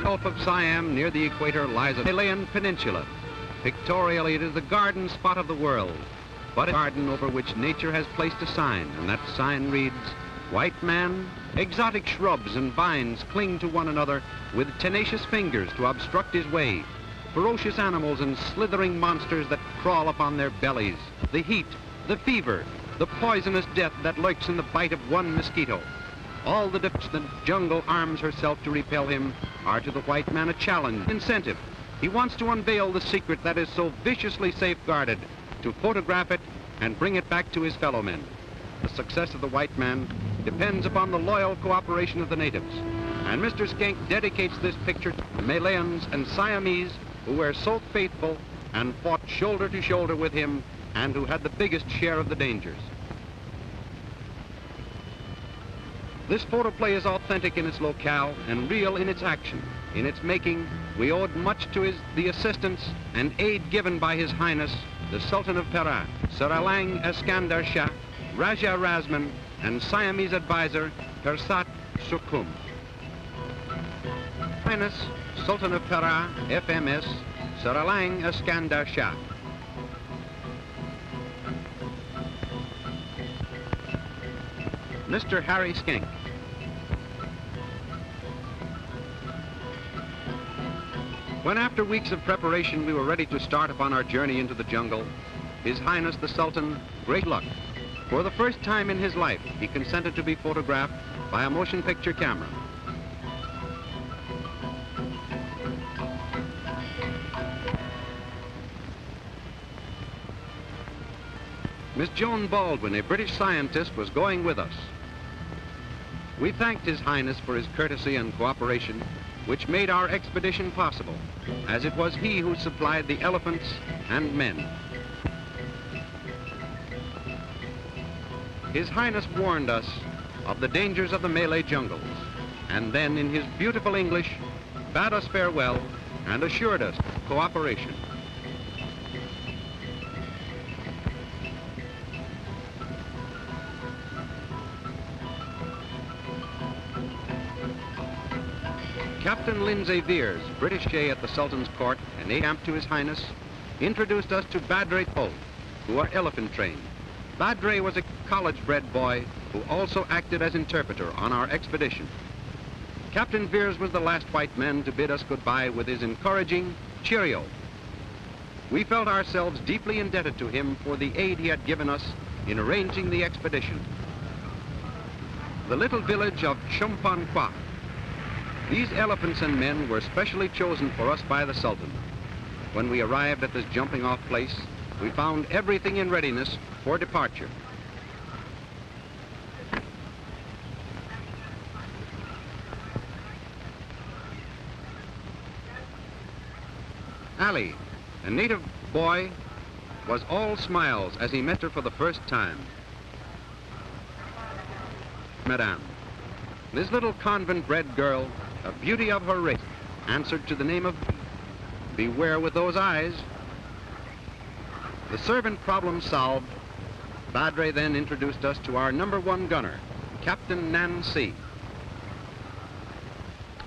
Gulf of Siam near the equator lies a Malayan peninsula. Pictorially, it is the garden spot of the world, but a garden over which nature has placed a sign, and that sign reads, "White man." Exotic shrubs and vines cling to one another with tenacious fingers to obstruct his way. Ferocious animals and slithering monsters that crawl upon their bellies. The heat, the fever, the poisonous death that lurks in the bite of one mosquito. All the dips the jungle arms herself to repel him are to the white man a challenge, incentive. He wants to unveil the secret that is so viciously safeguarded, to photograph it and bring it back to his fellow men. The success of the white man depends upon the loyal cooperation of the natives. And Mr. Schenck dedicates this picture to the Malayans and Siamese who were so faithful and fought shoulder to shoulder with him and who had the biggest share of the dangers. This photoplay is authentic in its locale and real in its action. In its making, we owed much to the assistance and aid given by His Highness, the Sultan of Perak, Sir Iskandar Shah, Raja Rasman, and Siamese advisor, Persat Sukhum. Highness, Sultan of Perak, FMS, Sir Iskandar Shah. Mr. Harry Schenck. When after weeks of preparation we were ready to start upon our journey into the jungle, His Highness the Sultan, great luck. For the first time in his life, he consented to be photographed by a motion picture camera. Miss Joan Baldwin, a British scientist, was going with us. We thanked His Highness for his courtesy and cooperation, which made our expedition possible, as it was he who supplied the elephants and men. His Highness warned us of the dangers of the Malay jungles, and then in his beautiful English, bade us farewell and assured us of cooperation. Captain Lindsay Veers, British Shah at the Sultan's court and aide-camp to His Highness, introduced us to Badre Pol, who are elephant trained. Badre was a college-bred boy who also acted as interpreter on our expedition. Captain Veers was the last white man to bid us goodbye with his encouraging cheerio. We felt ourselves deeply indebted to him for the aid he had given us in arranging the expedition. The little village of Chumpanqua. These elephants and men were specially chosen for us by the Sultan. When we arrived at this jumping-off place, we found everything in readiness for departure. Ali, a native boy, was all smiles as he met her for the first time. Madame, this little convent-bred girl, a beauty of her race, answered to the name of Beware with those eyes. The servant problem solved, Badre then introduced us to our #1 gunner, Captain Nain,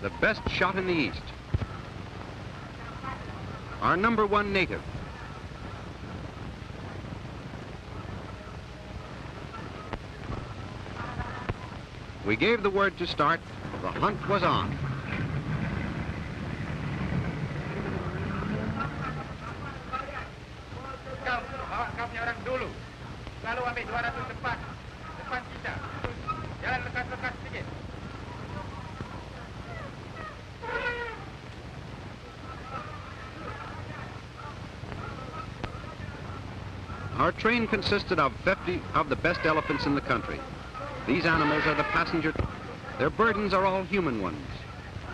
the best shot in the East. Our #1 native. We gave the word to start. The hunt was on. Kau punya orang dulu. Lalu ambil 200 depan kita. Jalan lekas-lekas sedikit. Our train consisted of 50 of the best elephants in the country. These animals are the passenger. Their burdens are all human ones.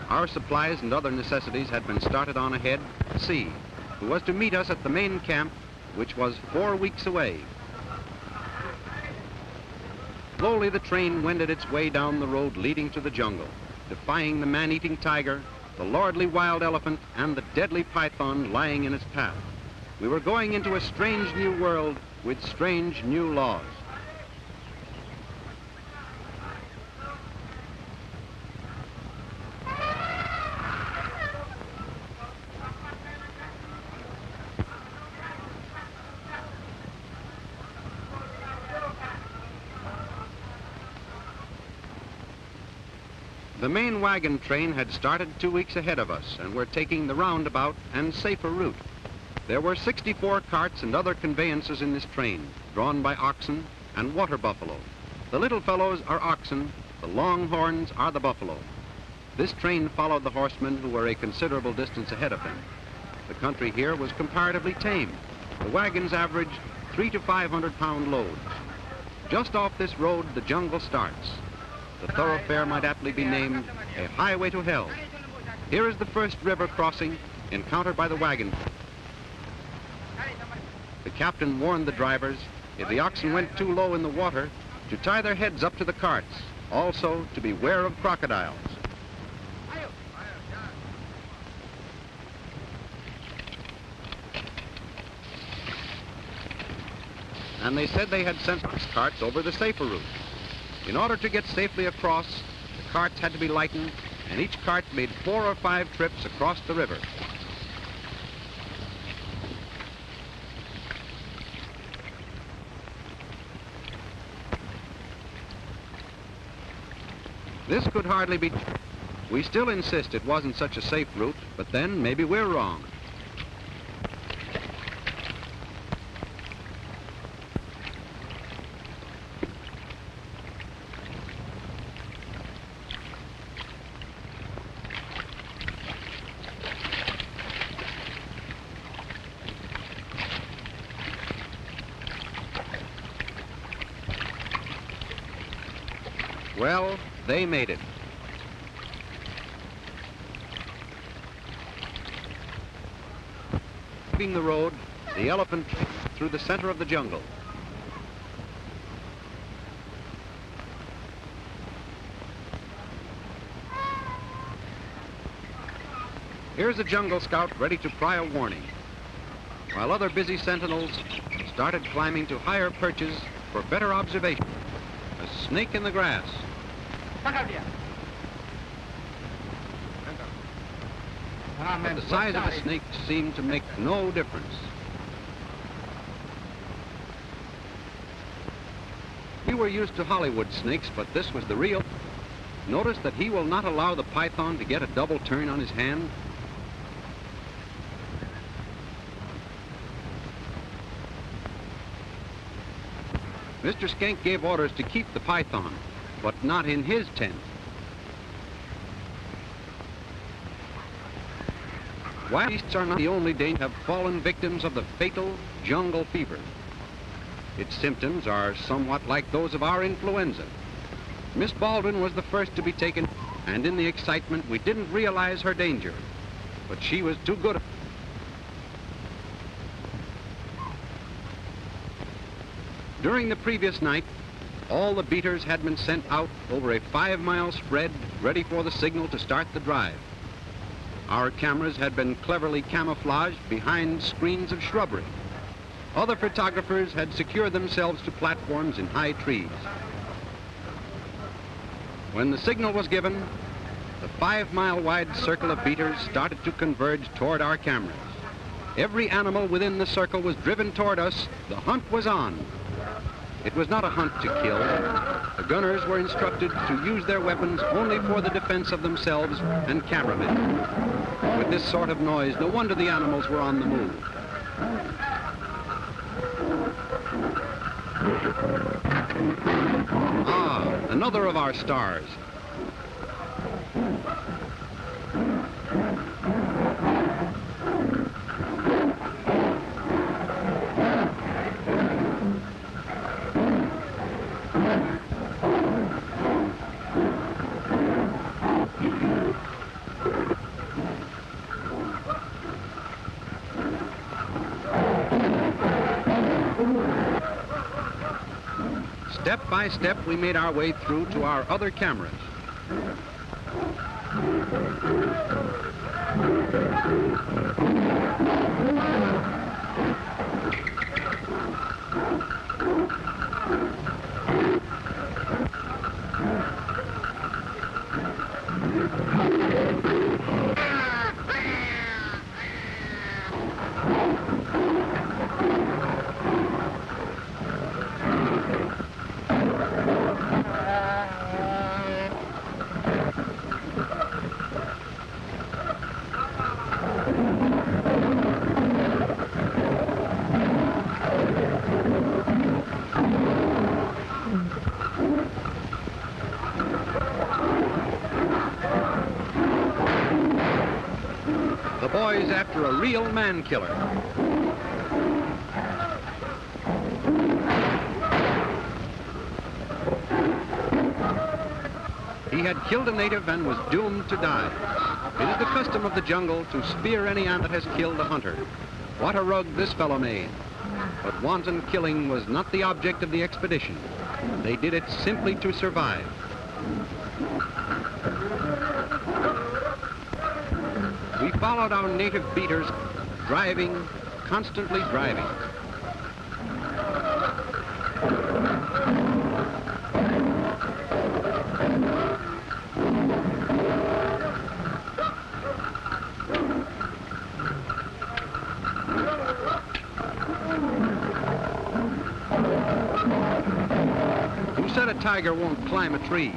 Our supplies and other necessities had been started on ahead, C, who was to meet us at the main camp, which was 4 weeks away. Slowly the train wended its way down the road leading to the jungle, defying the man-eating tiger, the lordly wild elephant, and the deadly python lying in its path. We were going into a strange new world with strange new laws. The main wagon train had started 2 weeks ahead of us and were taking the roundabout and safer route. There were 64 carts and other conveyances in this train, drawn by oxen and water buffalo. The little fellows are oxen, the long horns are the buffalo. This train followed the horsemen who were a considerable distance ahead of them. The country here was comparatively tame. The wagons averaged 300 to 500 pound loads. Just off this road, the jungle starts. The thoroughfare might aptly be named a highway to hell. Here is the first river crossing encountered by the wagon. The captain warned the drivers, if the oxen went too low in the water, to tie their heads up to the carts, also to beware of crocodiles. And they said they had sent carts over the safer route. In order to get safely across, the carts had to be lightened, and each cart made 4 or 5 trips across the river. This could hardly be. We still insist it wasn't such a safe route, but then maybe we're wrong. Well, they made it. Leaving the road, the elephant through the center of the jungle. Here's a jungle scout ready to cry a warning, while other busy sentinels started climbing to higher perches for better observation. A snake in the grass. But the size of the snake seemed to make no difference. We were used to Hollywood snakes, but this was the real. Notice that he will not allow the python to get a double turn on his hand. Mr. Schenck gave orders to keep the python, but not in his tent. Wild beasts are not the only danger have fallen victims of the fatal jungle fever. Its symptoms are somewhat like those of our influenza. Miss Baldwin was the first to be taken, and in the excitement we didn't realize her danger, but she was too good. During the previous night, all the beaters had been sent out over a 5-mile spread, ready for the signal to start the drive. Our cameras had been cleverly camouflaged behind screens of shrubbery. Other photographers had secured themselves to platforms in high trees. When the signal was given, the 5-mile-wide circle of beaters started to converge toward our cameras. Every animal within the circle was driven toward us. The hunt was on. It was not a hunt to kill. The gunners were instructed to use their weapons only for the defense of themselves and cameramen. With this sort of noise, no wonder the animals were on the move. Ah, another of our stars. Step by step, we made our way through to our other cameras. The boys after a real man killer. He had killed a native and was doomed to die. It is the custom of the jungle to spear any ant that has killed a hunter. What a rug this fellow made. But wanton killing was not the object of the expedition. They did it simply to survive. We followed our native beaters, driving, constantly driving. Who said a tiger won't climb a tree?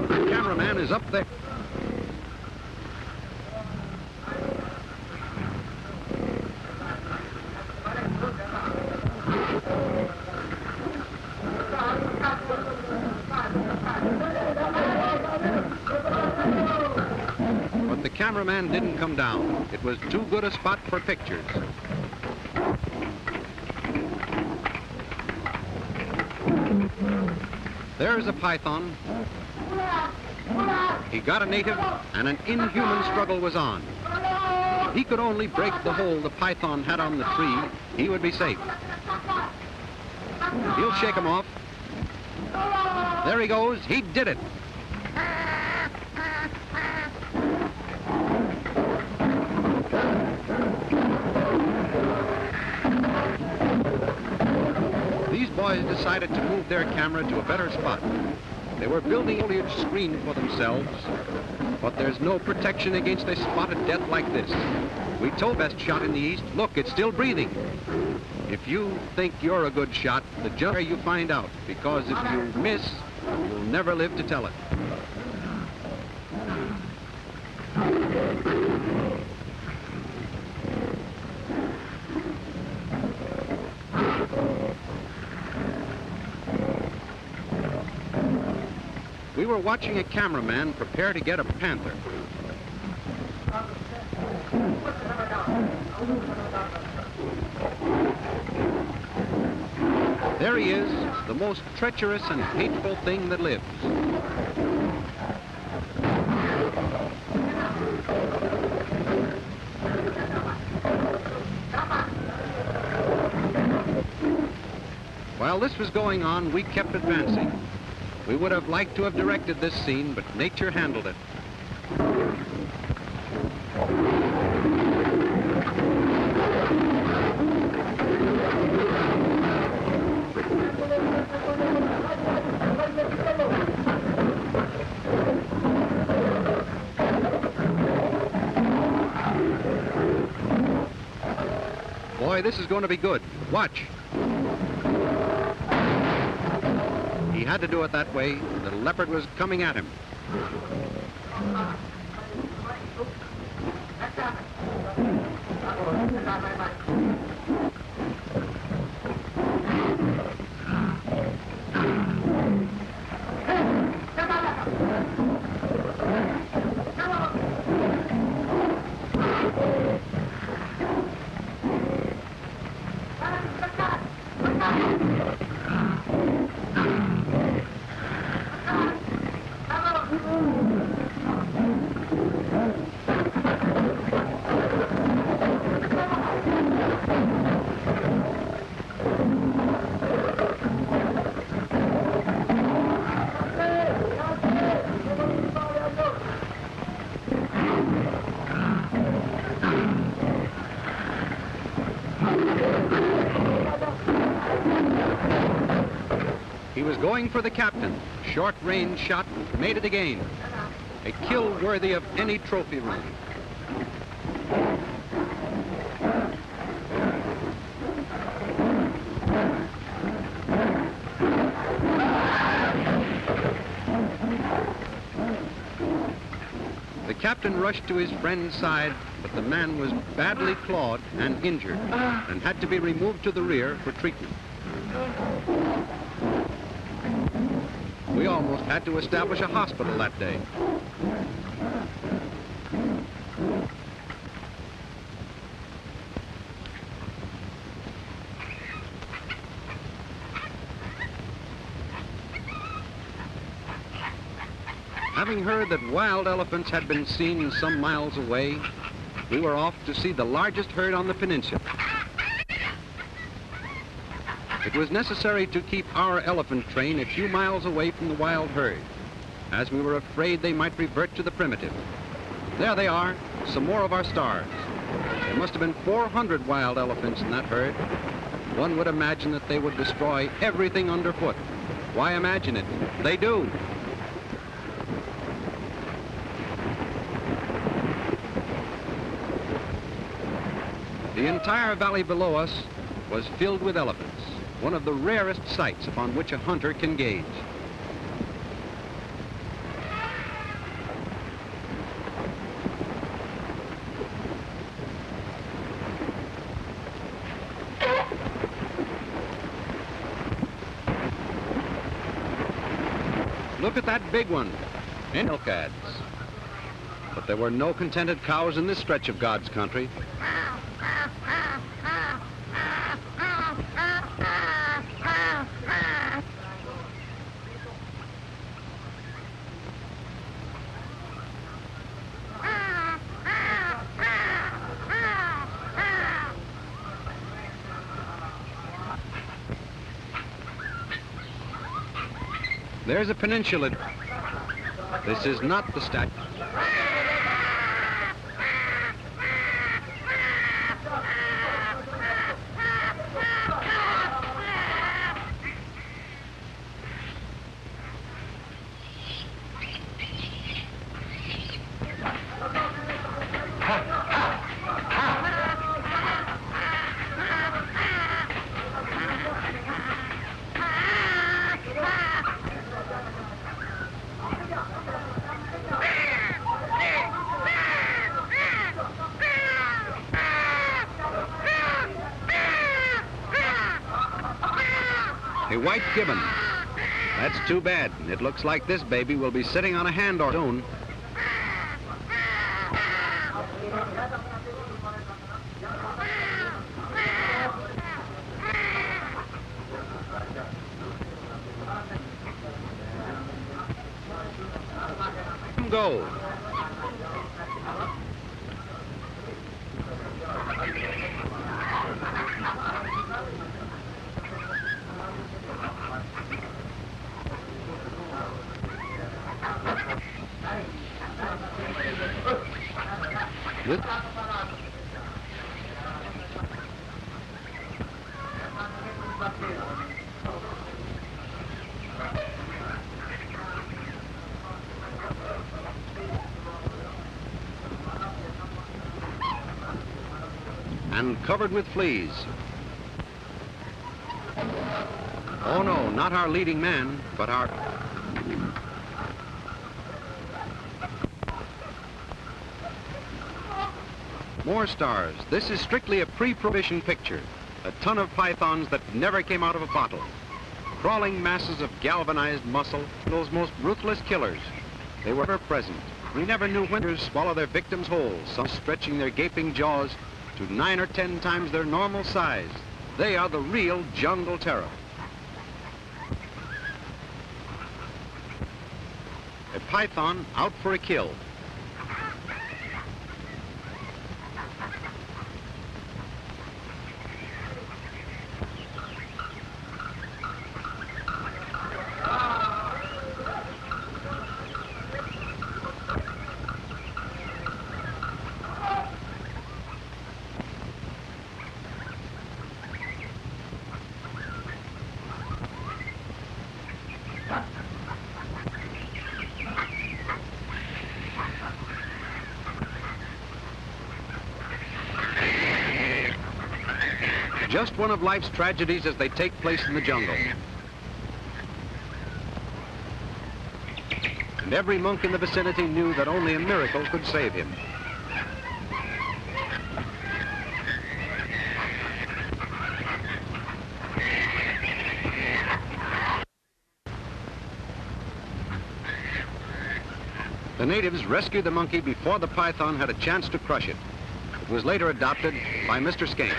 The cameraman is up there. But the cameraman didn't come down. It was too good a spot for pictures. There's a python. He got a native, and an inhuman struggle was on. If he could only break the hold the python had on the tree, he would be safe. He'll shake him off. There he goes. He did it. These boys decided to move their camera to a better spot. They were building a foliage screen for themselves, but there's no protection against a spotted death like this. We told best shot in the East, look, it's still breathing. If you think you're a good shot, the jump you find out, because if you miss, you'll never live to tell it. We were watching a cameraman prepare to get a panther. There he is, the most treacherous and hateful thing that lives. While this was going on, we kept advancing. We would have liked to have directed this scene, but nature handled it. Boy, this is going to be good. Watch. He had to do it that way. The leopard was coming at him. He was going for the captain. Short-range shot, made it again. A kill worthy of any trophy room. The captain rushed to his friend's side, but the man was badly clawed and injured and had to be removed to the rear for treatment. We almost had to establish a hospital that day. Having heard that wild elephants had been seen some miles away, we were off to see the largest herd on the peninsula. It was necessary to keep our elephant train a few miles away from the wild herd, as we were afraid they might revert to the primitive. There they are, some more of our stars. There must have been 400 wild elephants in that herd. One would imagine that they would destroy everything underfoot. Why imagine it? They do. The entire valley below us was filled with elephants, one of the rarest sights upon which a hunter can gauge. Look at that big one, milk ads. But there were no contented cows in this stretch of God's country. There's a peninsula. This is not the statue. A white gibbon. That's too bad. It looks like this baby will be sitting on a hand or soon. Go. And covered with fleas. Oh no, not our leading man, but our... More stars. This is strictly a pre-prohibition picture. A ton of pythons that never came out of a bottle. Crawling masses of galvanized muscle, those most ruthless killers. They were ever present. We never knew when to swallow their victims whole, some stretching their gaping jaws to 9 or 10 times their normal size. They are the real jungle terror. A python out for a kill. Just one of life's tragedies as they take place in the jungle. and every monk in the vicinity knew that only a miracle could save him. The natives rescued the monkey before the python had a chance to crush it. It was later adopted by Mr. Schenck.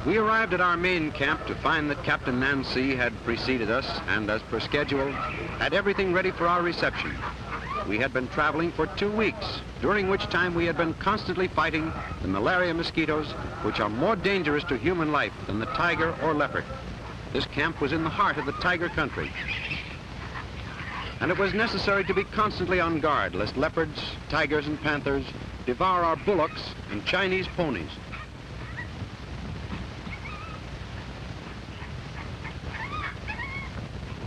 We arrived at our main camp to find that Captain Nancy had preceded us and, as per schedule, had everything ready for our reception. We had been traveling for 2 weeks, during which time we had been constantly fighting the malaria mosquitoes, which are more dangerous to human life than the tiger or leopard. This camp was in the heart of the tiger country, and it was necessary to be constantly on guard lest leopards, tigers, and panthers devour our bullocks and Chinese ponies.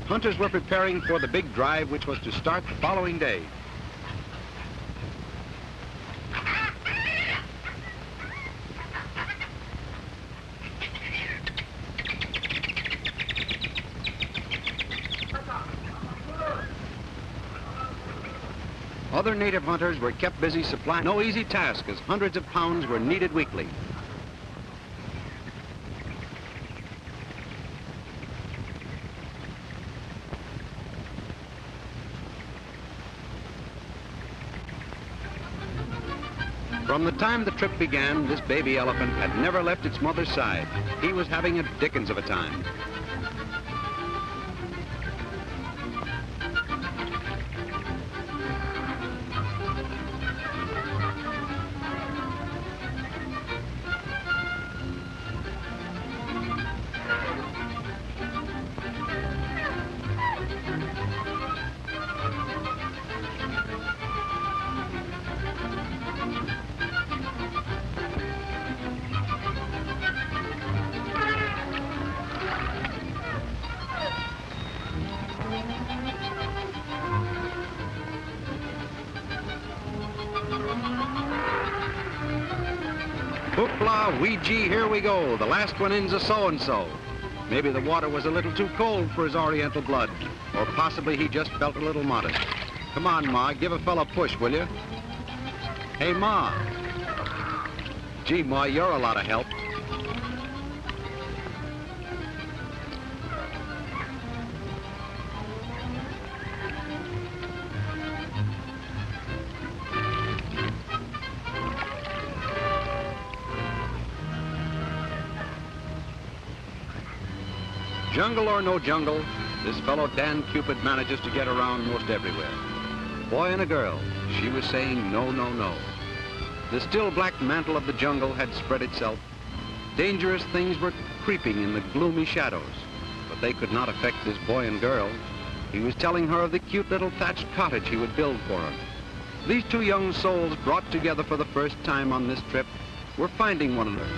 Hunters were preparing for the big drive which was to start the following day. Other native hunters were kept busy supplying no easy task as hundreds of pounds were needed weekly. From the time the trip began, this baby elephant had never left its mother's side. He was having a dickens of a time. Hoopla, Ouija, here we go. The last one in's a so-and-so. Maybe the water was a little too cold for his oriental blood, or possibly he just felt a little modest. Come on, Ma, give a fella a push, will you? Hey, Ma. Gee, Ma, you're a lot of help. Jungle or no jungle, this fellow Dan Cupid manages to get around most everywhere. Boy and a girl, she was saying no, no, no. The still black mantle of the jungle had spread itself. Dangerous things were creeping in the gloomy shadows, but they could not affect this boy and girl. He was telling her of the cute little thatched cottage he would build for her. These two young souls brought together for the first time on this trip were finding one another.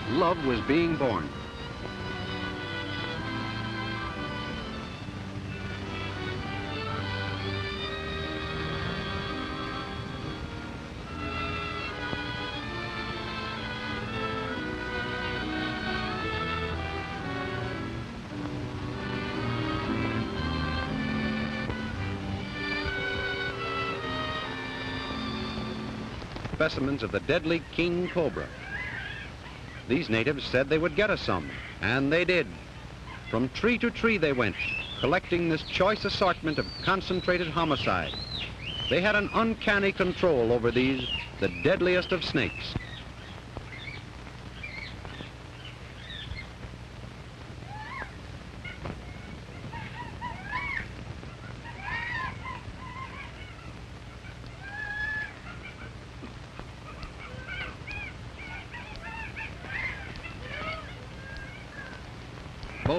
Love was being born. Specimens of the deadly king cobra. These natives said they would get us some, and they did. From tree to tree they went, collecting this choice assortment of concentrated homicide. They had an uncanny control over these, the deadliest of snakes.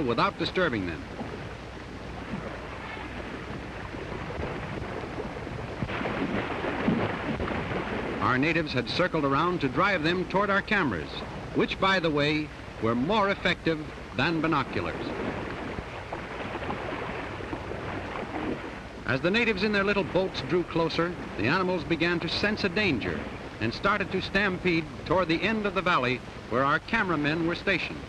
Without disturbing them. Our natives had circled around to drive them toward our cameras, which, by the way, were more effective than binoculars. As the natives in their little boats drew closer, the animals began to sense a danger and started to stampede toward the end of the valley where our cameramen were stationed.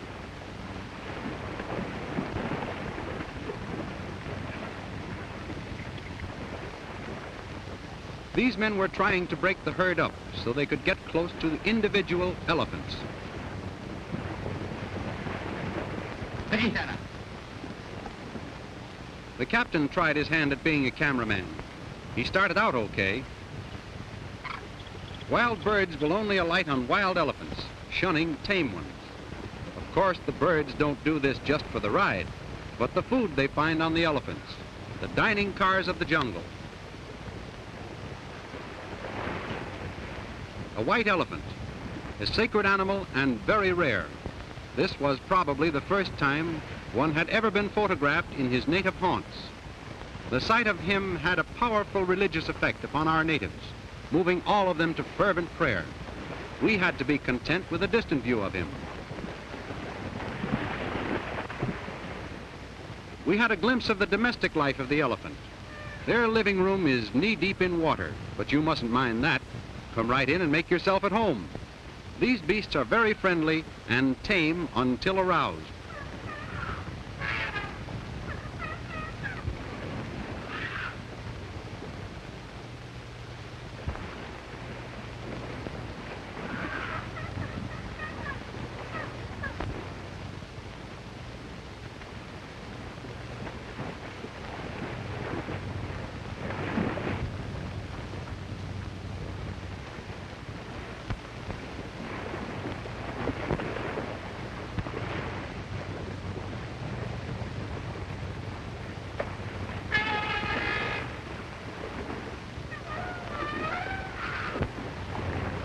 These men were trying to break the herd up so they could get close to the individual elephants. The captain tried his hand at being a cameraman. He started out okay. Wild birds will only alight on wild elephants, shunning tame ones. Of course, the birds don't do this just for the ride, but the food they find on the elephants, the dining cars of the jungle. A white elephant, a sacred animal and very rare. This was probably the first time one had ever been photographed in his native haunts. The sight of him had a powerful religious effect upon our natives, moving all of them to fervent prayer. We had to be content with a distant view of him. We had a glimpse of the domestic life of the elephant. Their living room is knee-deep in water, but you mustn't mind that. Come right in and make yourself at home. These beasts are very friendly and tame until aroused.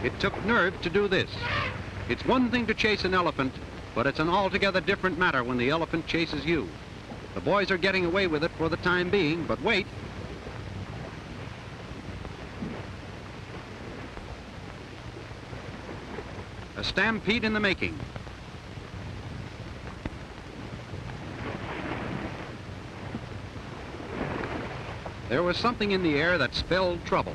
It took nerve to do this. It's one thing to chase an elephant, but it's an altogether different matter when the elephant chases you. The boys are getting away with it for the time being, but wait. A stampede in the making. There was something in the air that spelled trouble.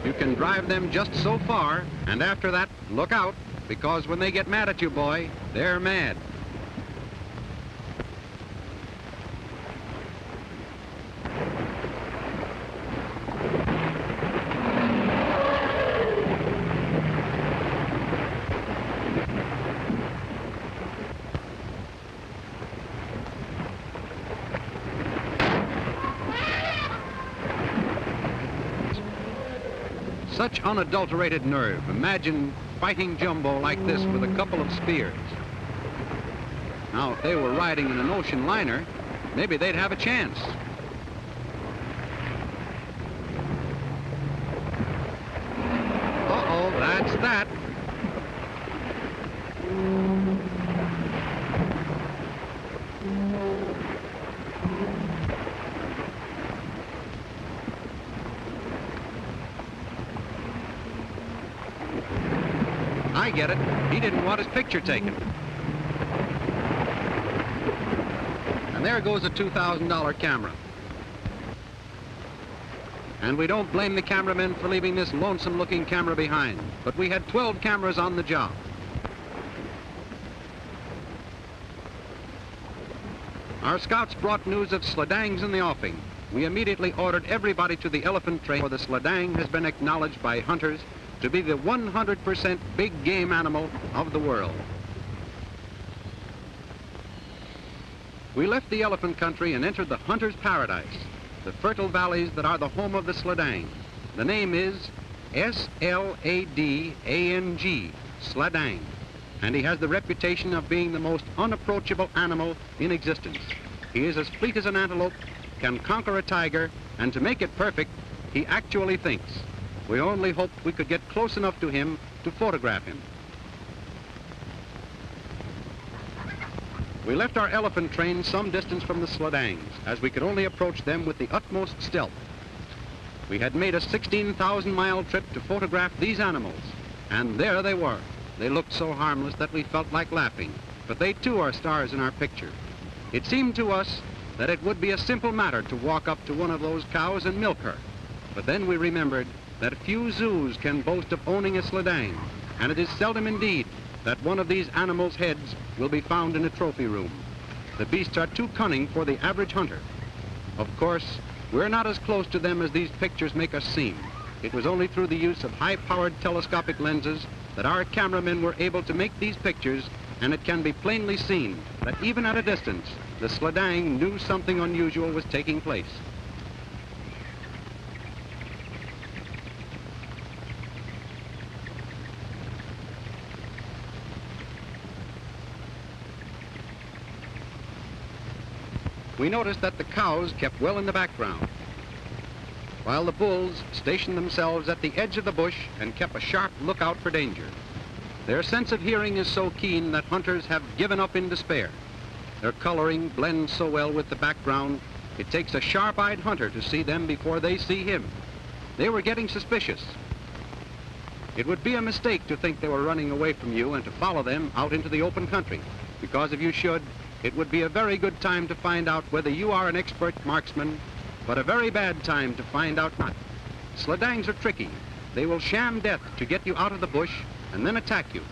You can drive them just so far, and after that, look out, because when they get mad at you, boy, they're mad. Such unadulterated nerve. Imagine fighting Jumbo like this with a couple of spears. Now, if they were riding in an ocean liner, maybe they'd have a chance. Uh-oh, that's that. I get it. He didn't want his picture taken. And there goes a $2,000 camera. And we don't blame the cameramen for leaving this lonesome-looking camera behind, but we had 12 cameras on the job. Our scouts brought news of sledangs in the offing. We immediately ordered everybody to the elephant train, for the sledang has been acknowledged by hunters to be the 100% big game animal of the world. We left the elephant country and entered the hunter's paradise, the fertile valleys that are the home of the sledang. The name is S-L-A-D-A-N-G, sledang, and he has the reputation of being the most unapproachable animal in existence. He is as fleet as an antelope, can conquer a tiger, and to make it perfect, he actually thinks. We only hoped we could get close enough to him to photograph him. We left our elephant train some distance from the sledangs, as we could only approach them with the utmost stealth. We had made a 16,000-mile trip to photograph these animals, and there they were. They looked so harmless that we felt like laughing, but they too are stars in our picture. It seemed to us that it would be a simple matter to walk up to one of those cows and milk her, but then we remembered that few zoos can boast of owning a sledang, and it is seldom indeed that one of these animals' heads will be found in a trophy room. The beasts are too cunning for the average hunter. Of course, we're not as close to them as these pictures make us seem. It was only through the use of high-powered telescopic lenses that our cameramen were able to make these pictures, and it can be plainly seen that even at a distance, the sledang knew something unusual was taking place. We noticed that the cows kept well in the background, while the bulls stationed themselves at the edge of the bush and kept a sharp lookout for danger. Their sense of hearing is so keen that hunters have given up in despair. Their coloring blends so well with the background, it takes a sharp-eyed hunter to see them before they see him. They were getting suspicious. It would be a mistake to think they were running away from you and to follow them out into the open country, because if you should, it would be a very good time to find out whether you are an expert marksman, but a very bad time to find out not. Sledangs are tricky. They will sham death to get you out of the bush and then attack you.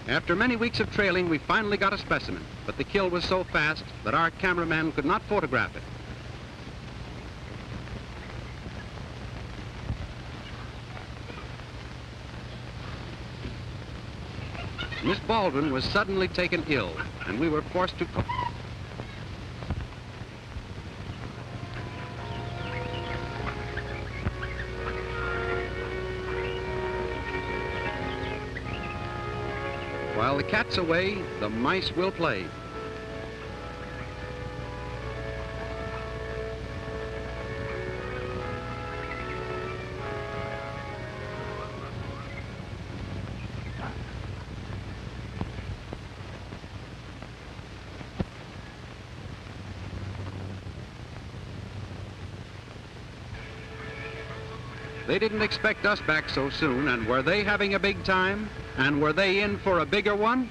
After many weeks of trailing, we finally got a specimen, but the kill was so fast that our cameraman could not photograph it. Miss Baldwin was suddenly taken ill, and we were forced to... While the cat's away, the mice will play. They didn't expect us back so soon, and were they having a big time? And were they in for a bigger one?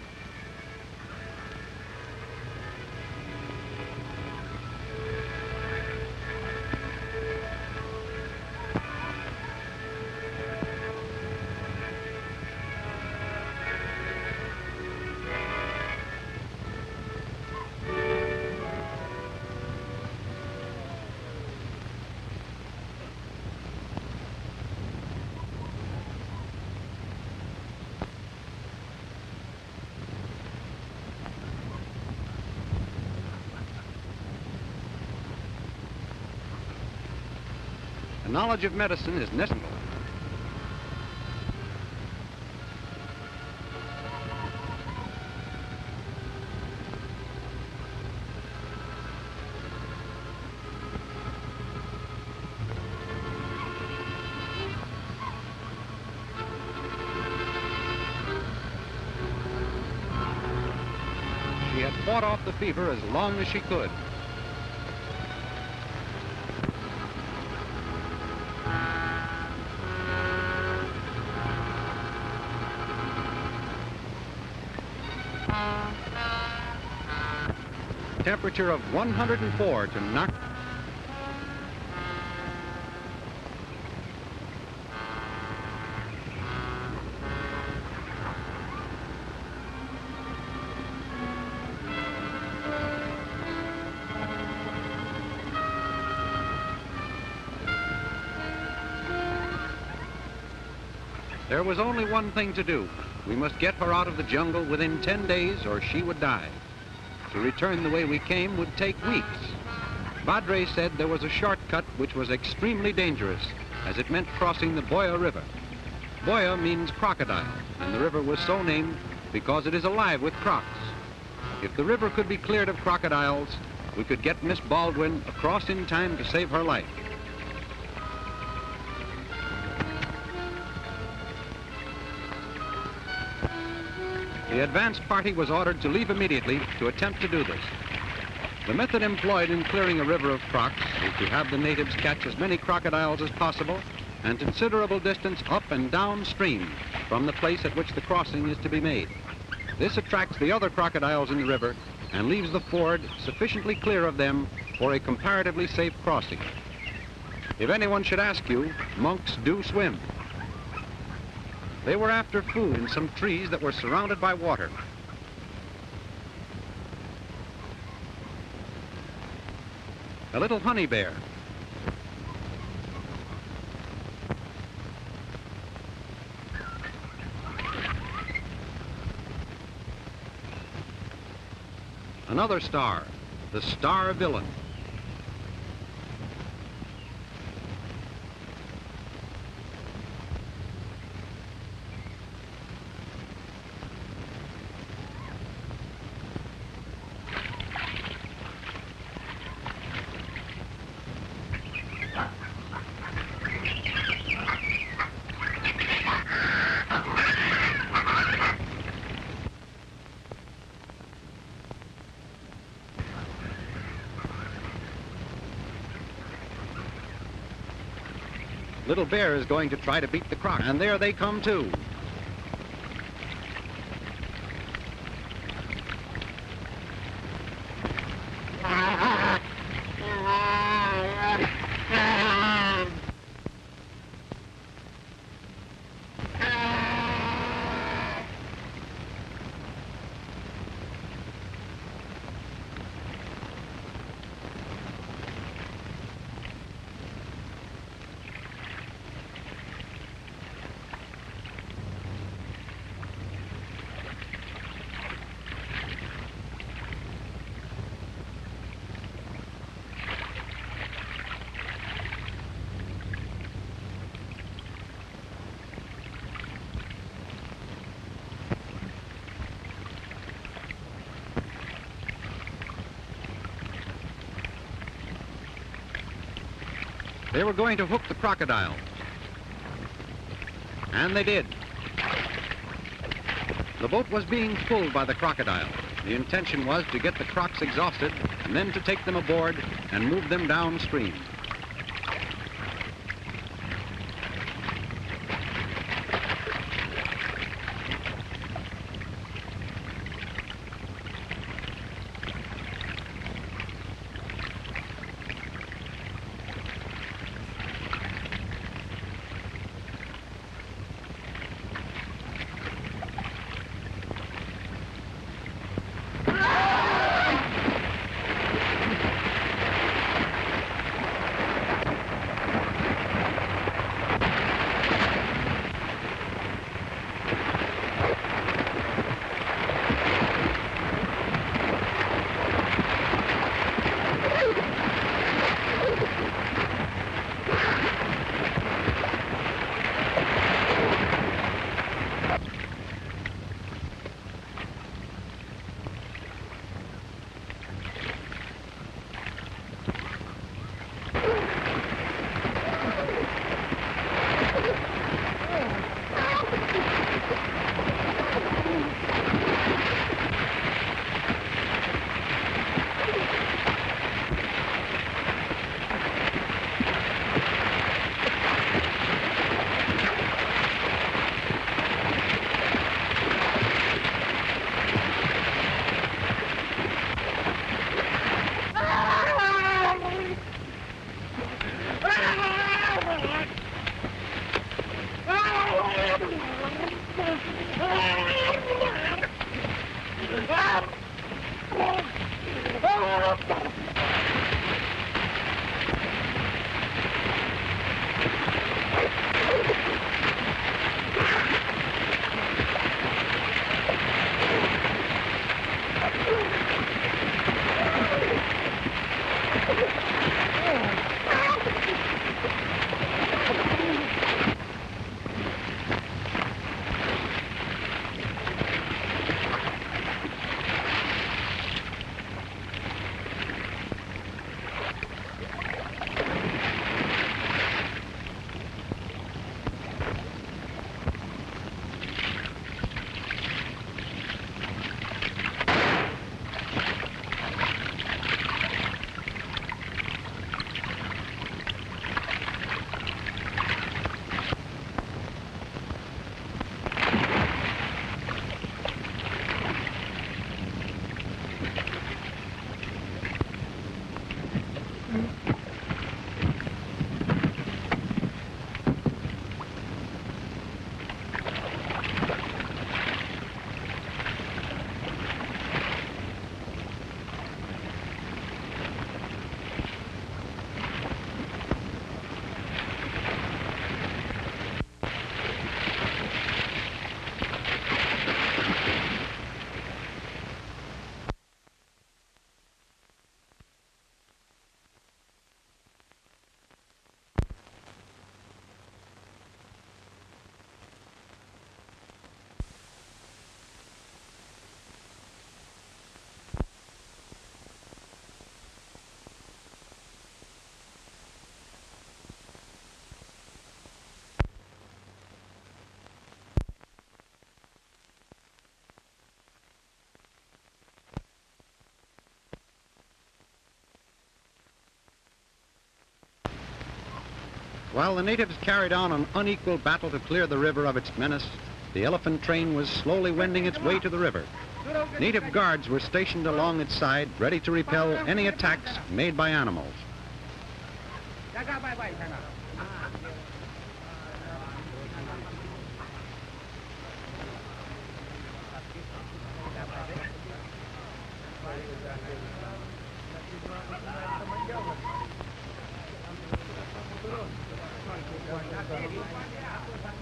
Knowledge of medicine is necessary. She had fought off the fever as long as she could. Temperature of 104 to knock. There was only one thing to do. We must get her out of the jungle within 10 days or she would die. To return the way we came would take weeks. Badre said there was a shortcut which was extremely dangerous, as it meant crossing the Boya River. Boya means crocodile, and the river was so named because it is alive with crocs. If the river could be cleared of crocodiles, we could get Miss Baldwin across in time to save her life. The advance party was ordered to leave immediately to attempt to do this. The method employed in clearing a river of crocs is to have the natives catch as many crocodiles as possible and considerable distance up and downstream from the place at which the crossing is to be made. This attracts the other crocodiles in the river and leaves the ford sufficiently clear of them for a comparatively safe crossing. If anyone should ask you, monks do swim. They were after food in some trees that were surrounded by water. A little honey bear. Another star, the star villain. Little bear is going to try to beat the croc, and there they come too. They were going to hook the crocodile. And they did. The boat was being pulled by the crocodile. The intention was to get the crocs exhausted and then to take them aboard and move them downstream. While the natives carried on an unequal battle to clear the river of its menace, the elephant train was slowly wending its way to the river. Native guards were stationed along its side, ready to repel any attacks made by animals.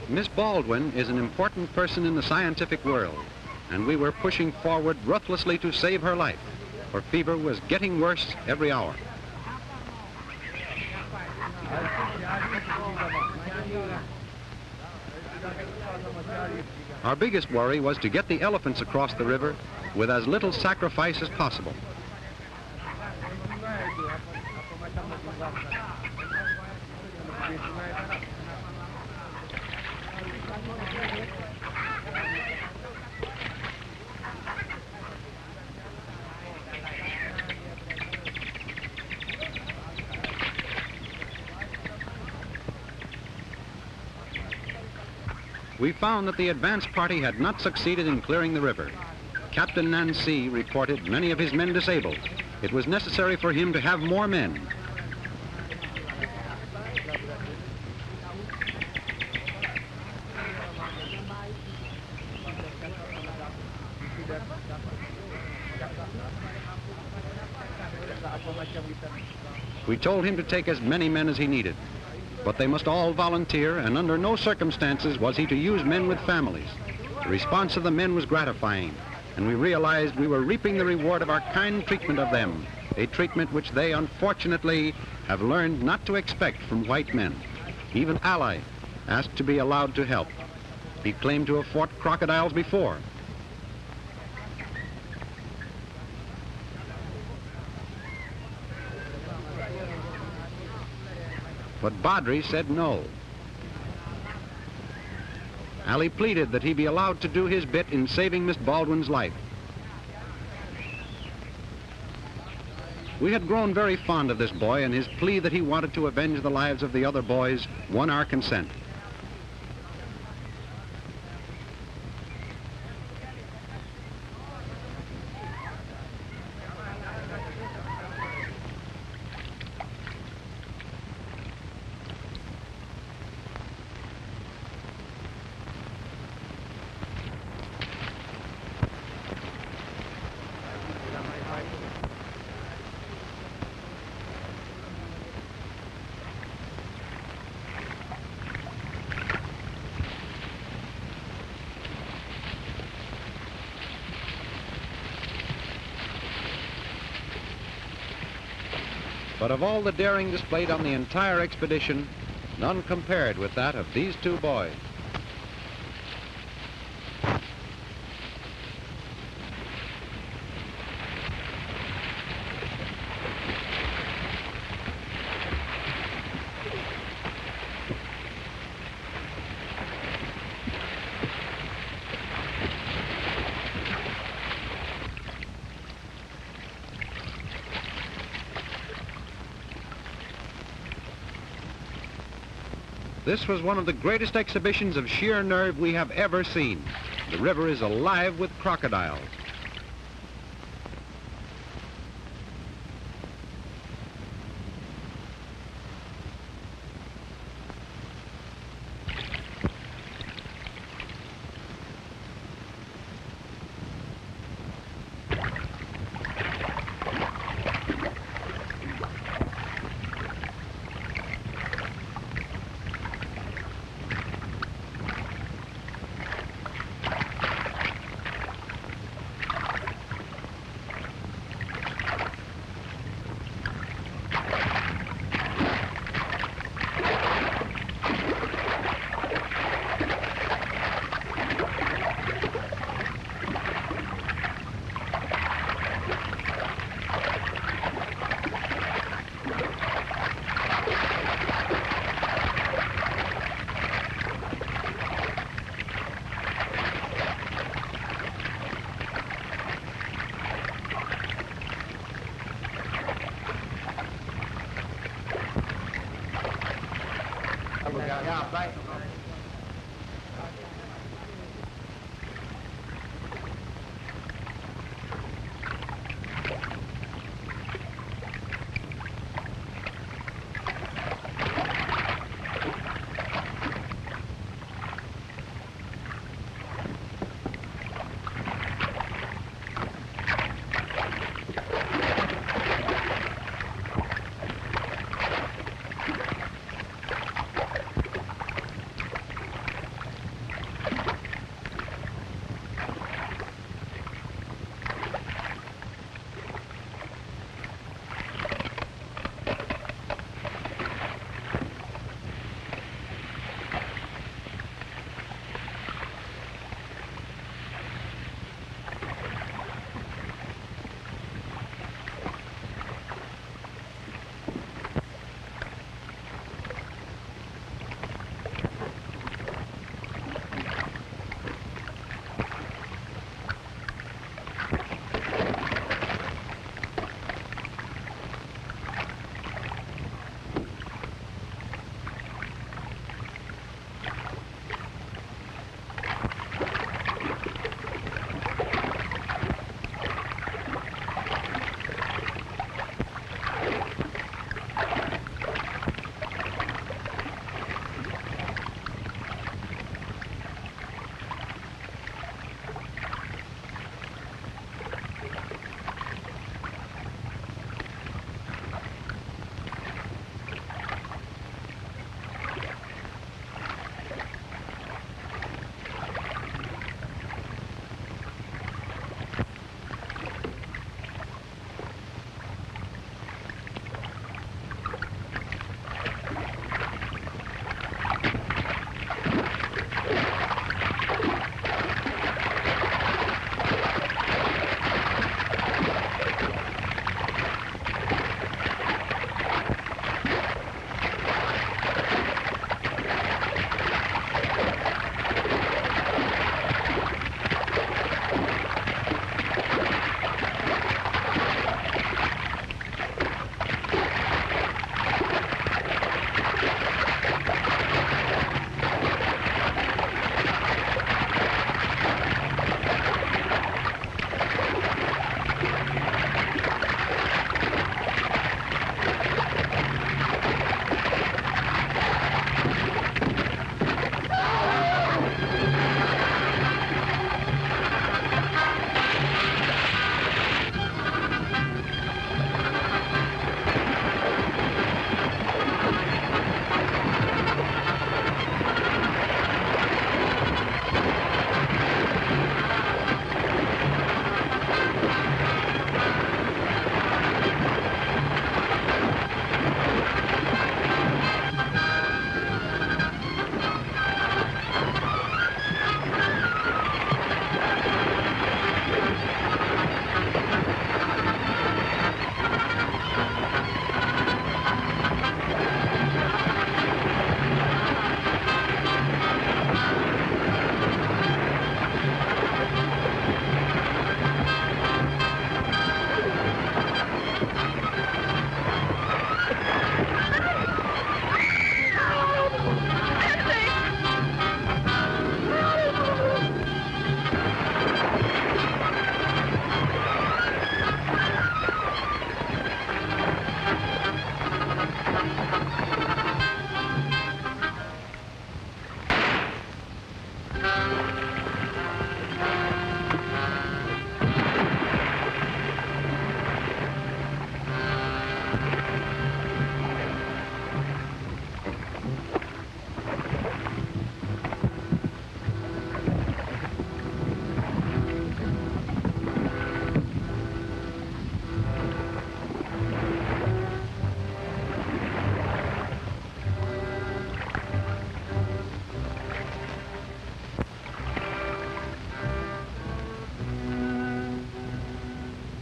Miss Baldwin is an important person in the scientific world, and we were pushing forward ruthlessly to save her life. Her fever was getting worse every hour. Our biggest worry was to get the elephants across the river with as little sacrifice as possible. We found that the advance party had not succeeded in clearing the river. Captain Nain reported many of his men disabled. It was necessary for him to have more men. We told him to take as many men as he needed, but they must all volunteer, and under no circumstances was he to use men with families. The response of the men was gratifying, and we realized we were reaping the reward of our kind treatment of them, a treatment which they unfortunately have learned not to expect from white men. Even Ally asked to be allowed to help. He claimed to have fought crocodiles before. But Badri said no. Ali pleaded that he be allowed to do his bit in saving Miss Baldwin's life. We had grown very fond of this boy, and his plea that he wanted to avenge the lives of the other boys won our consent. But of all the daring displayed on the entire expedition, none compared with that of these two boys. This was one of the greatest exhibitions of sheer nerve we have ever seen. The river is alive with crocodiles. Ya, baik.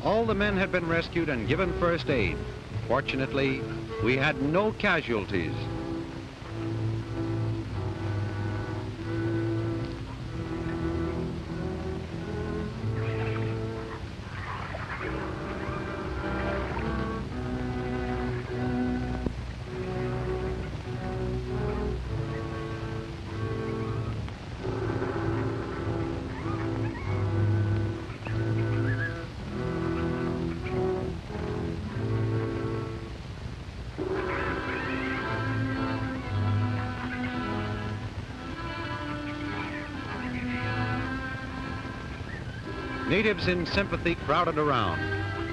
All the men had been rescued and given first aid. Fortunately, we had no casualties. Natives in sympathy crowded around.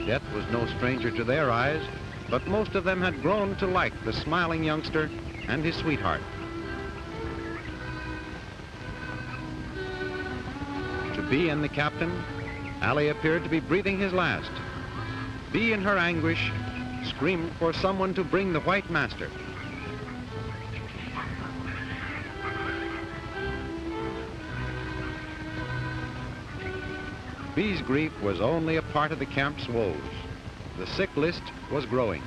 Death was no stranger to their eyes, but most of them had grown to like the smiling youngster and his sweetheart. To Bee and the captain, Ali appeared to be breathing his last. Bee, in her anguish, screamed for someone to bring the white master. Bee's grief was only a part of the camp's woes. The sick list was growing.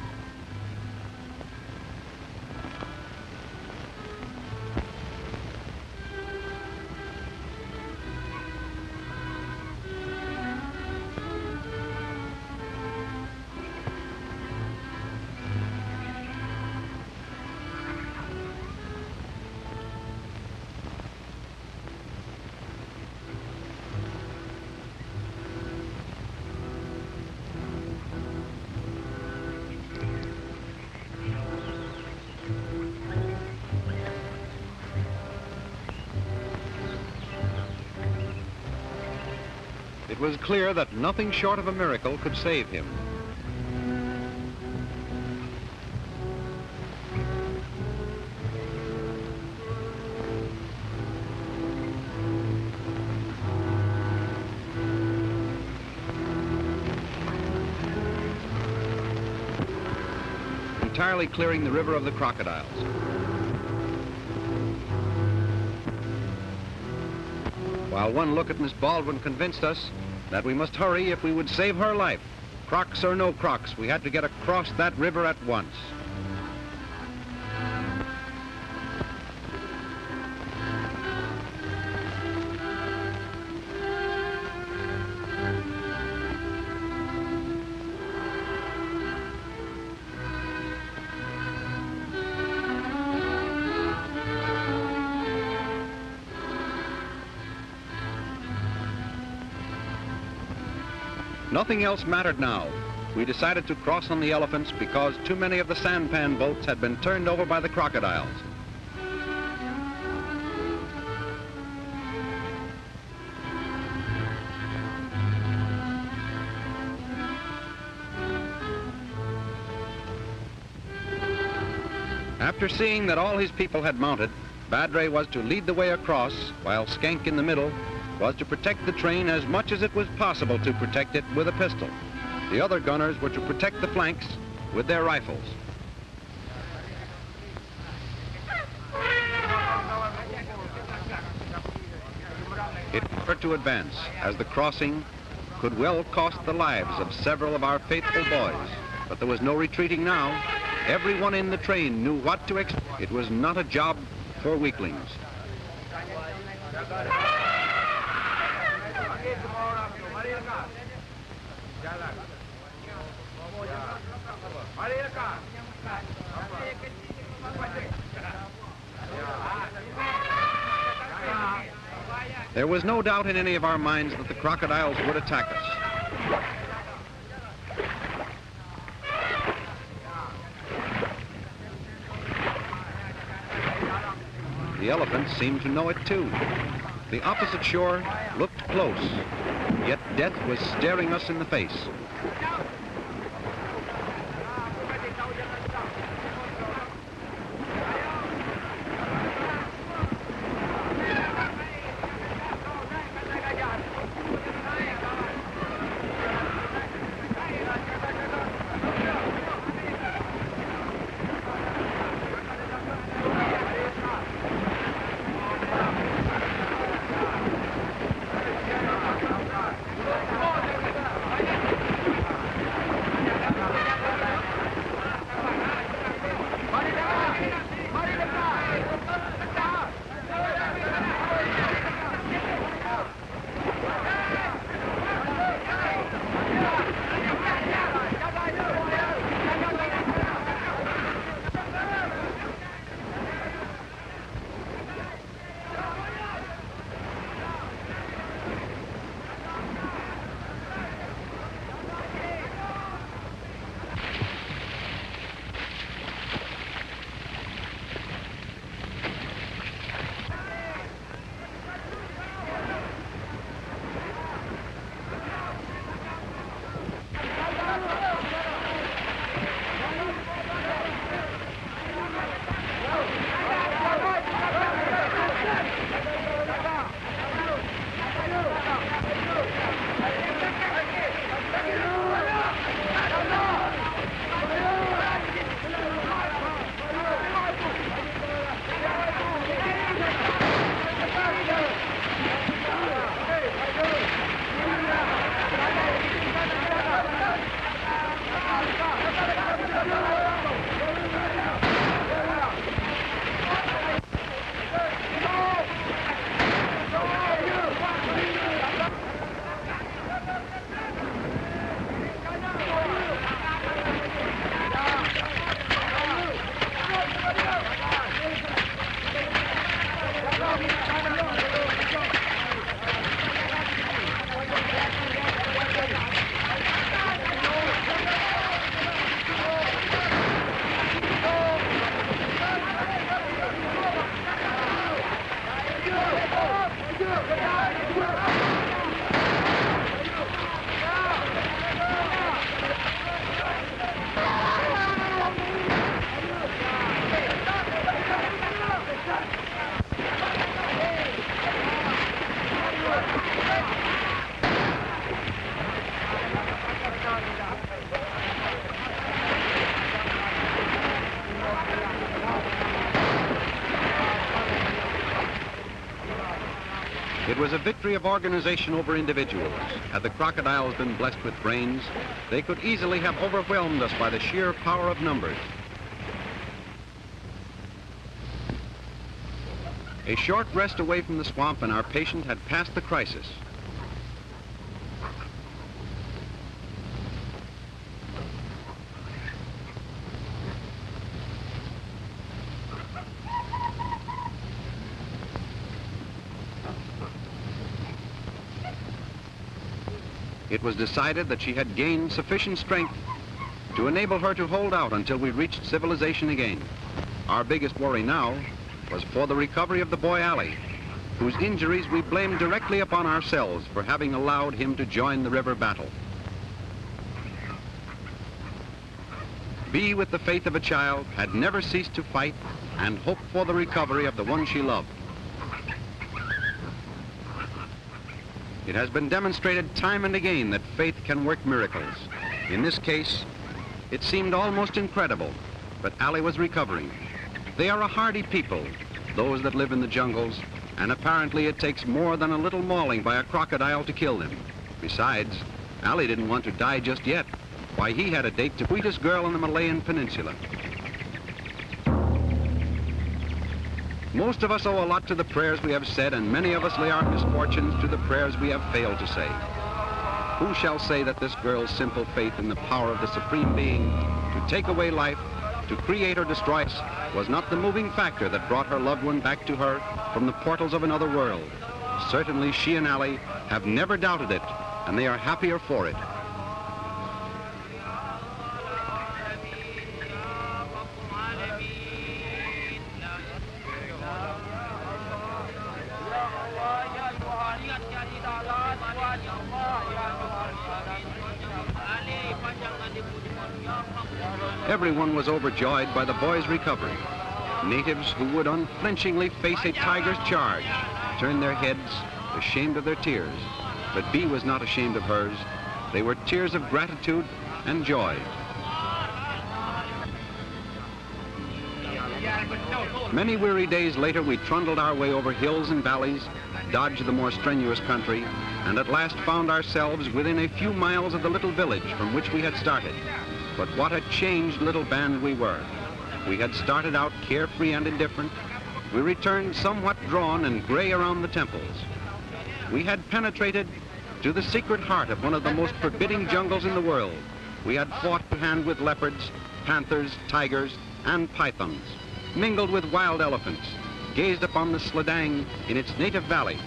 It was clear that nothing short of a miracle could save him. Entirely clearing the river of the crocodiles. While one look at Miss Baldwin convinced us that we must hurry if we would save her life. Crocs or no crocs, we had to get across that river at once. Nothing else mattered now. We decided to cross on the elephants because too many of the sampan boats had been turned over by the crocodiles. After seeing that all his people had mounted, Badre was to lead the way across, while Schenck in the middle was to protect the train as much as it was possible to protect it with a pistol. The other gunners were to protect the flanks with their rifles. It hurt to advance, as the crossing could well cost the lives of several of our faithful boys. But there was no retreating now. Everyone in the train knew what to expect. It was not a job for weaklings. There was no doubt in any of our minds that the crocodiles would attack us. The elephants seemed to know it too. The opposite shore looked close, yet death was staring us in the face. It was a victory of organization over individuals. Had the crocodiles been blessed with brains, they could easily have overwhelmed us by the sheer power of numbers. A short rest away from the swamp and our patient had passed the crisis. It was decided that she had gained sufficient strength to enable her to hold out until we reached civilization again. Our biggest worry now was for the recovery of the boy Ali, whose injuries we blamed directly upon ourselves for having allowed him to join the river battle. Bee, with the faith of a child, had never ceased to fight and hope for the recovery of the one she loved. It has been demonstrated time and again that faith can work miracles. In this case, it seemed almost incredible, but Ali was recovering. They are a hardy people, those that live in the jungles, and apparently it takes more than a little mauling by a crocodile to kill them. Besides, Ali didn't want to die just yet. Why, he had a date to the sweetest girl in the Malayan Peninsula. Most of us owe a lot to the prayers we have said, and many of us lay our misfortunes to the prayers we have failed to say. Who shall say that this girl's simple faith in the power of the Supreme Being to take away life, to create or destroy us, was not the moving factor that brought her loved one back to her from the portals of another world? Certainly she and Ali have never doubted it, and they are happier for it. Everyone was overjoyed by the boy's recovery. Natives who would unflinchingly face a tiger's charge turned their heads, ashamed of their tears. But Bee was not ashamed of hers. They were tears of gratitude and joy. Many weary days later, we trundled our way over hills and valleys, dodged the more strenuous country, and at last found ourselves within a few miles of the little village from which we had started. But what a changed little band we were. We had started out carefree and indifferent. We returned somewhat drawn and gray around the temples. We had penetrated to the secret heart of one of the most forbidding jungles in the world. We had fought hand with leopards, panthers, tigers, and pythons, mingled with wild elephants, gazed upon the Sladang in its native valley,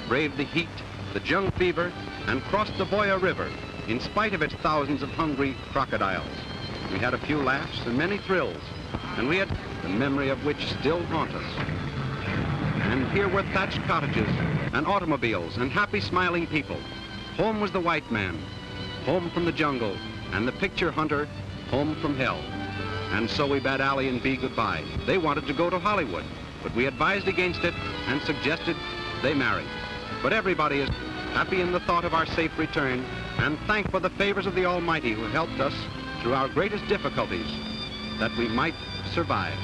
braved the heat, the jungle fever, and crossed the Boya River, in spite of its thousands of hungry crocodiles. We had a few laughs and many thrills, and we had the memory of which still haunt us. And here were thatched cottages and automobiles and happy smiling people. Home was the white man, home from the jungle, and the picture hunter, home from hell. And so we bade Ali and Bee goodbye. They wanted to go to Hollywood, but we advised against it and suggested they marry. But everybody is happy in the thought of our safe return and thankful for the favors of the Almighty who helped us through our greatest difficulties that we might survive.